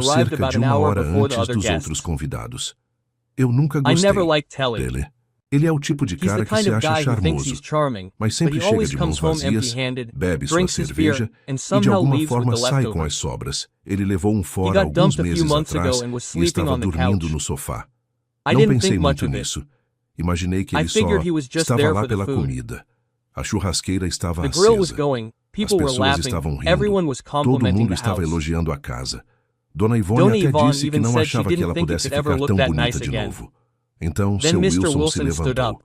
Chegou arrived cerca about de an uma hour hora before the antes other dos guests. outros convidados. Eu nunca I gostei never liked Telly. dele. Ele é o tipo de He's the cara que kind se of acha guy who thinks charmoso, he's charming, mas but sempre he chega always de comes mãos home vazias, empty-handed, bebe sua drinks his cerveja beer, and e de somehow alguma leaves with forma the sai com leftovers. as sobras. Ele levou um He fora got alguns dumped a few meses months atrás ago and was e sleeping estava on the dormindo couch. no sofá. I Não didn't pensei think much muito of it. nisso. Imaginei que I ele só figured he was just estava there lá for the pela food. comida. A churrasqueira estava The grill was acesa. going, As people were pessoas laughing, estavam rindo. everyone was Todo complimenting mundo the estava house. elogiando a casa. Dona Ivone Dona até Yvonne disse que even não said she achava que didn't ela think it pudesse could ever ficar look tão that bonita nice de again. novo. Então, Then seu Mr. Wilson se Wilson stood levantou. up.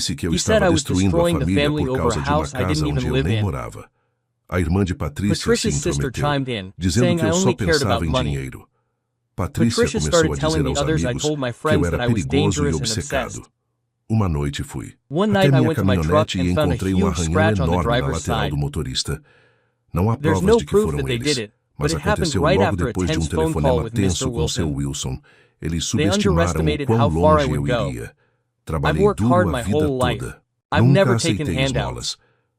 disse que eu He said estava I was destruindo a destroying the família family por over causa a de uma house I casa didn't onde even eu live nem in. morava. A irmã de Patrícia se Patricia's sister intrometeu, chimed in, dizendo saying que I eu só only cared pensava about em money. dinheiro. Patrícia Patricia começou started a telling dizer the aos others I amigos told my que eu friends era that I was perigoso e dangerous and obcecado. obsessed. Uma noite fui One até night I minha went to my truck caminhonete e and found a encontrei um huge arranhão scratch on the enorme na driver's lateral side. do motorista. Não há There's provas no de que proof foram that they did eles, it, mas but it happened aconteceu right logo after a depois de um tense phone call telefonema with tenso Mr. com seu Wilson. Wilson. Eles They subestimaram o underestimated quão how far I longe eu would go. iria. I've Trabalhei worked hard duro my a vida whole life. toda. I've Nunca never taken aceitei handouts. esmolas.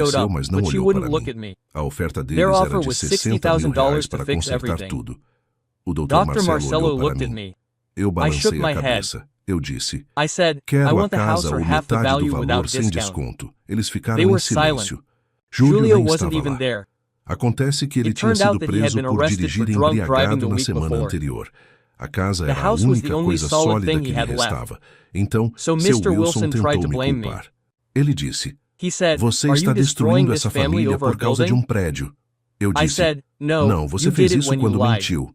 showed apareceu, up, mas não but she olhou wouldn't para look mim. at me. A oferta deles Their era offer de was R$60 mil $60,000 to para fix consertar everything. tudo. O Dr. Dr. Marcelo Marcelo olhou para looked at mim. me. Eu I shook balancei my a head. cabeça. Eu disse, I said, I quero a want the house casa or ou half the metade do value valor without sem discount. desconto. Eles ficaram They em were silent. silêncio. Júlio Julia nem wasn't estava even lá. there. Acontece que ele It tinha turned out sido that he had preso been por arrested dirigir for drunk driving embriagado the na week semana before. anterior. A casa The era a house was the única only coisa solid sólida thing que he lhe had left. restava. Então, So seu Mr. Wilson Wilson tried tentou to me blame me. culpar. Ele disse, He said, você Are está you destroying destruindo this essa family família over a por causa de building? um prédio. Eu I disse, said, No, não, você you fez did it isso when you quando lied. mentiu.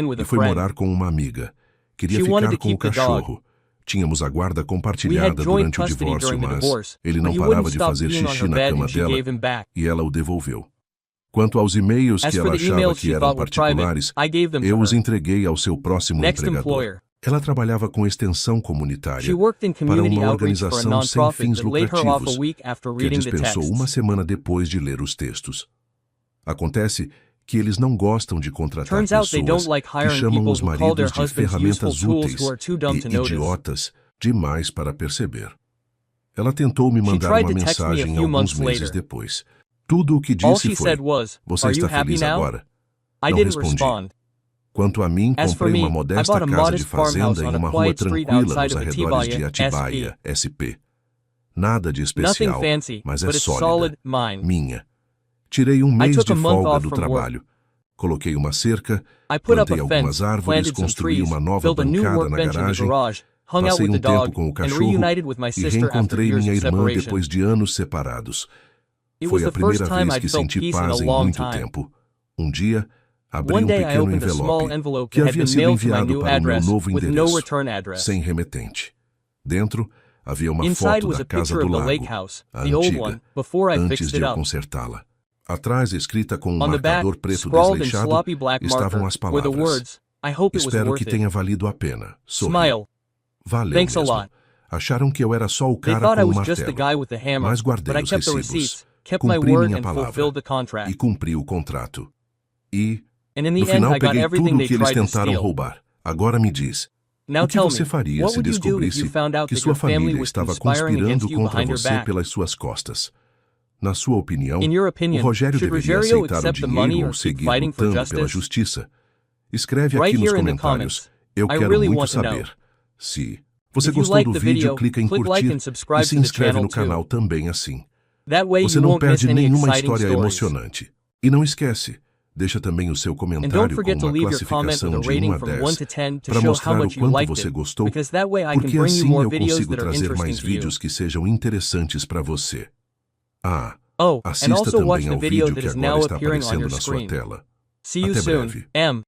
in with e a foi friend. morar com uma amiga. Queria She wanted ficar to com o keep the dog. cachorro. Tínhamos a guarda We had compartilhada joint durante o custody divórcio, during the mas divorce, ele but não he parava wouldn't de stop fazer being on xixi her na bed cama and she dela gave him back. e ela o devolveu. Quanto aos e-mails As que for ela the achava emails que she eram thought were private, particulares, I gave them eu to os her. entreguei ao seu próximo Next empregador. employer. Ela trabalhava com extensão comunitária She worked in para community uma outreach for a organização sem nonprofit fins that laid her off a lucrativos, week after que a reading the dispensou texts. uma semana depois de ler os textos. Acontece que eles não gostam de contratar Turns out they pessoas don't like que hiring chamam people os who call their maridos de husbands useful ferramentas tools úteis who are too dumb to e notice. idiotas demais para perceber. Ela tentou me mandar tried uma to text me a mensagem few alguns months meses later. depois. Tudo o que All disse she foi: said was, "Você "Are you está happy feliz now?" agora?" I Não didn't respondi. respond. Quanto a mim, As for comprei me, uma I modesta bought a casa de modest farmhouse fazenda em on a uma rua quiet street tranquila outside nos of arredores de Atibaia, Atibaia, SP. Nada de Nothing especial, fancy, mas é but it's sólida, solid, mine. minha. Tirei um mês took de a month folga off do from work. trabalho. Coloquei uma cerca, I put up plantei a algumas fence, árvores, planted some construí trees, uma nova built a new bancada na workbench in the garagem, garage, hung out passei with the tempo dog, com o and cachorro reunited with my e sister after reencontrei years minha of irmã separation. depois de anos separados. It Foi was a the first primeira time vez I'd que felt senti peace in a paz em long muito time. tempo. Um dia, abri One day I pequeno opened a small envelope envelope que that had havia been sido mailed to my enviado new para o meu address, novo with no endereço, return address. sem remetente. Dentro, havia uma Inside foto was da a casa picture do of the lago, lake house, a the old antiga, one, before I antes fixed de it eu up. consertá-la. Atrás, escrita com um On the back, marcador preto scrawled in desleixado, sloppy black estavam marker, as were the palavras: words, "I hope it was "Espero worth que it. tenha valido a pena. Sorri." Smile. Valeu Thanks a mesmo. lot. Acharam que eu era só o They cara thought I com o was just the martelo. guy with the hammer, Mas guardei but I os kept the recibos, receipts, kept my cumpri word minha and palavra fulfilled the e contract. cumpri o contrato. E, And in the no end final, I got peguei everything tudo o they que eles tried to tentaram steal. roubar. Agora me diz, Now o que tell você me, faria what se would you do if you descobrisse found out que that sua your family família was estava conspiring conspirando against you contra behind your você back? pelas suas costas? Na sua opinião, In your o opinion, Rogério should deveria Rogério aceitar o accept the money dinheiro or ou keep seguir fighting for lutando pela justice? justiça? Escreve Right aqui nos here in the comentários. comments. Eu I quero really muito want to know. saber. Se você If you gostou like do the vídeo, video, clica em click like curtir and subscribe e se to the inscreve channel no canal too. também assim. That way Você you não won't miss perde any nenhuma exciting história stories. emocionante. E não esquece, deixa também o seu And don't comentário com forget to uma leave your comment with classificação a de 1 rating a from 1 10 to 10 to para show how mostrar o much you quanto liked você it, gostou, because that way I can porque bring you assim more eu videos consigo that are trazer mais interesting to you. vídeos que sejam interessantes para você. Ah, Oh, and assista also watch também the ao video vídeo that que is agora now está appearing on aparecendo your na sua screen. tela. See you Até soon. breve. M.